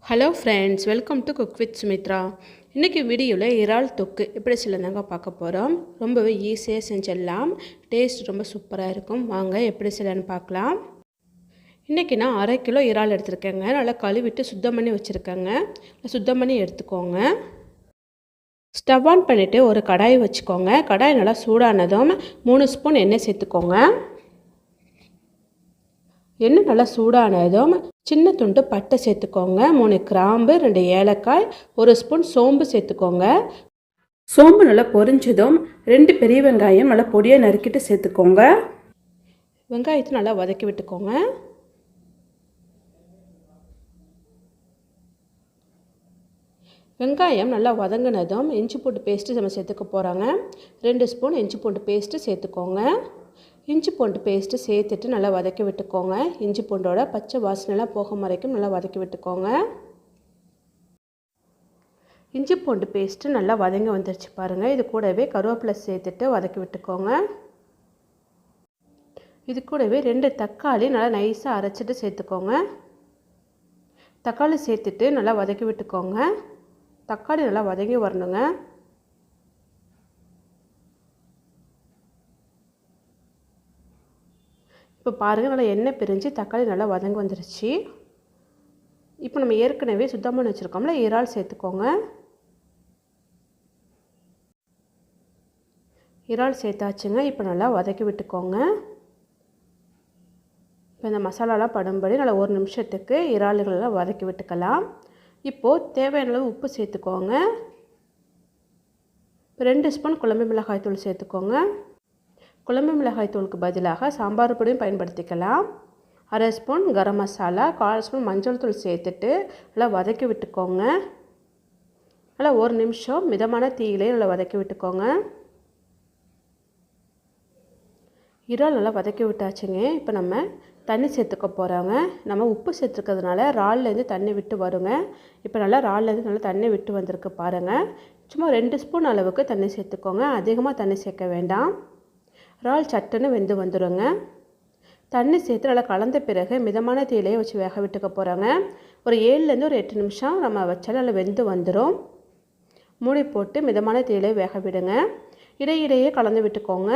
Hello friends, welcome to cook with Sumitra. இன்றைக்கி வீடியோவில் இறால் தொக்கு எப்படி செய்யலாங்க பார்க்க போகிறோம். ரொம்பவே ஈஸியாக செஞ்சிடலாம். டேஸ்ட் ரொம்ப சூப்பராக இருக்கும். வாங்க எப்படி செய்யலான்னு பார்க்கலாம். இன்றைக்கி நான் 1/2 கிலோ இறால் எடுத்துருக்கேங்க. நல்லா கழுவிட்டு சுத்தம் பண்ணி வச்சுருக்கேங்க. சுத்தம் பண்ணி எடுத்துக்கோங்க. ஸ்டவ் ஆன் பண்ணிவிட்டு ஒரு கடாய் வச்சுக்கோங்க. கடாய் நல்லா சூடானதும் 3 ஸ்பூன் எண்ணெய் சேர்த்துக்கோங்க. எண்ணெய் நல்லா சூடானதும் சின்ன துண்டு பட்டை சேர்த்துக்கோங்க. 3 கிராம்பு, 2 ஏலக்காய், 1 ஸ்பூன் சோம்பு சேர்த்துக்கோங்க. சோம்பு நல்லா பொரிஞ்சதும் 2 பெரிய வெங்காயம் நல்லா பொடியாக நறுக்கிட்டு சேர்த்துக்கோங்க. வெங்காயத்தை நல்லா வதக்கி விட்டுக்கோங்க. வெங்காயம் நல்லா வதங்கினதும் இஞ்சி பூண்டு பேஸ்ட்டு நம்ம சேர்த்துக்க போகிறாங்க. 2 ஸ்பூன் இஞ்சி பூண்டு பேஸ்ட்டு சேர்த்துக்கோங்க. இஞ்சி பூண்டு பேஸ்ட்டு சேர்த்துட்டு நல்லா வதக்கி விட்டுக்கோங்க. இஞ்சி பூண்டோட பச்சை வாசனைலாம் போகும் வரைக்கும் நல்லா வதக்கி விட்டுக்கோங்க. இஞ்சி பூண்டு பேஸ்ட்டு நல்லா வதங்கி வந்துருச்சு பாருங்கள். இது கூடவே கருவேப்பிலை சேர்த்துட்டு வதக்கி விட்டுக்கோங்க. இது கூடவே 2 தக்காளி நல்லா நைஸாக அரைச்சிட்டு சேர்த்துக்கோங்க. தக்காளி சேர்த்துட்டு நல்லா வதக்கி விட்டுக்கோங்க. தக்காளி நல்லா வதங்கி வரணுங்க. இப்போ பாருங்கள், நல்லா எண்ணெய் பிரிஞ்சு தக்காளி நல்லா வதங்கி வந்துருச்சு. இப்போ நம்ம ஏற்கனவே சுத்தம் பண்ணி வச்சுருக்கோம்ல, இறால் சேர்த்துக்கோங்க. இறால் சேர்த்தாச்சுங்க. இப்போ நல்லா வதக்கி விட்டுக்கோங்க. இப்போ இந்த மசாலாலாம் படும்படி நல்லா 1 நிமிஷத்துக்கு இறால்களெல்லாம் வதக்கி விட்டுக்கலாம். இப்போது தேவையான அளவு உப்பு சேர்த்துக்கோங்க. 2 ஸ்பூன் குழம்பு மிளகாய் தூள் சேர்த்துக்கோங்க. குழம்பு மிளகாய் தூளுக்கு பதிலாக சாம்பார் பொடியும் பயன்படுத்திக்கலாம். 1/2 ஸ்பூன் கரம் மசாலா, 1/4 ஸ்பூன் மஞ்சள் தூள் சேர்த்துட்டு நல்லா வதக்கி விட்டுக்கோங்க. நல்லா 1 நிமிஷம் மிதமான தீயிலே நல்லா வதக்கி விட்டுக்கோங்க. இறால் நல்லா வதக்கி விட்டாச்சுங்க. இப்போ நம்ம தண்ணி சேர்த்துக்க போகிறாங்க. நம்ம உப்பு சேர்த்துக்கிறதுனால இறால்லேருந்து தண்ணி விட்டு வருங்க. இப்போ நல்லா இறால்லேருந்து நல்லா தண்ணி விட்டு வந்திருக்கு பாருங்கள். சும்மா 2 ஸ்பூன் அளவுக்கு தண்ணி சேர்த்துக்கோங்க. அதிகமாக தண்ணி சேர்க்க வேண்டாம். இறால் சட்டுன்னு வெந்து வந்துடுங்க. தண்ணி சேர்த்து நல்லா கலந்த பிறகு மிதமான தீயிலே வச்சு வேக விட்டுக்க போகிறாங்க. ஒரு 7லேருந்து ஒரு 8 நிமிஷம் நம்ம வச்சாலும் நல்லா வெந்து வந்துடும். மூடி போட்டு மிதமான தீயிலே வேக விடுங்க. இடையிடையே கலந்து விட்டுக்கோங்க.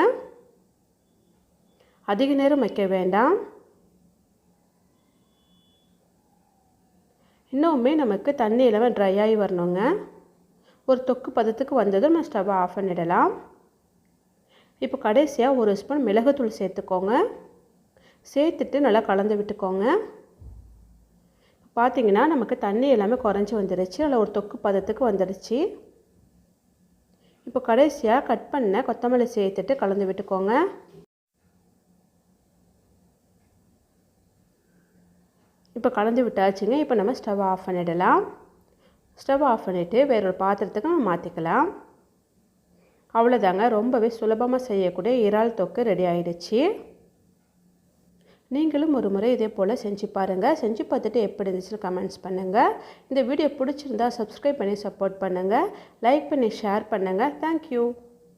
அதிக நேரம் வைக்க வேண்டாம். இன்னுமே நமக்கு தண்ணி எல்லாமே ட்ரை ஆகி வரணுங்க. ஒரு தொக்கு பதத்துக்கு வந்ததும் நம்ம ஸ்டவ்வை ஆஃப் பண்ணிடலாம். இப்போ கடைசியாக 1 ஸ்பூன் மிளகுத்தூள் சேர்த்துக்கோங்க. சேர்த்துட்டு நல்லா கலந்து விட்டுக்கோங்க. பார்த்திங்கன்னா நமக்கு தண்ணி எல்லாமே குறைஞ்சி வந்துடுச்சு. நல்லா ஒரு தொக்கு பதத்துக்கு வந்துடுச்சு. இப்போ கடைசியாக கட் பண்ண கொத்தமல்லி சேர்த்துட்டு கலந்து விட்டுக்கோங்க. இப்போ கலந்து விட்டாச்சுங்க. இப்போ நம்ம ஸ்டவ் ஆஃப் பண்ணிடலாம். ஸ்டவ் ஆஃப் பண்ணிவிட்டு வேறொரு பாத்திரத்துக்கு நம்ம மாற்றிக்கலாம். அவ்வளோதாங்க, ரொம்பவே சுலபமாக செய்யக்கூடிய இறால் தொக்கு ரெடி ஆகிடுச்சு. நீங்களும் ஒரு முறை இதே போல் செஞ்சு பாருங்கள். செஞ்சு பார்த்துட்டு எப்படி இருந்துச்சுன்னு கமெண்ட்ஸ் பண்ணுங்கள். இந்த வீடியோ பிடிச்சிருந்தா சப்ஸ்கிரைப் பண்ணி சப்போர்ட் பண்ணுங்கள். லைக் பண்ணி ஷேர் பண்ணுங்கள். தேங்க்யூ.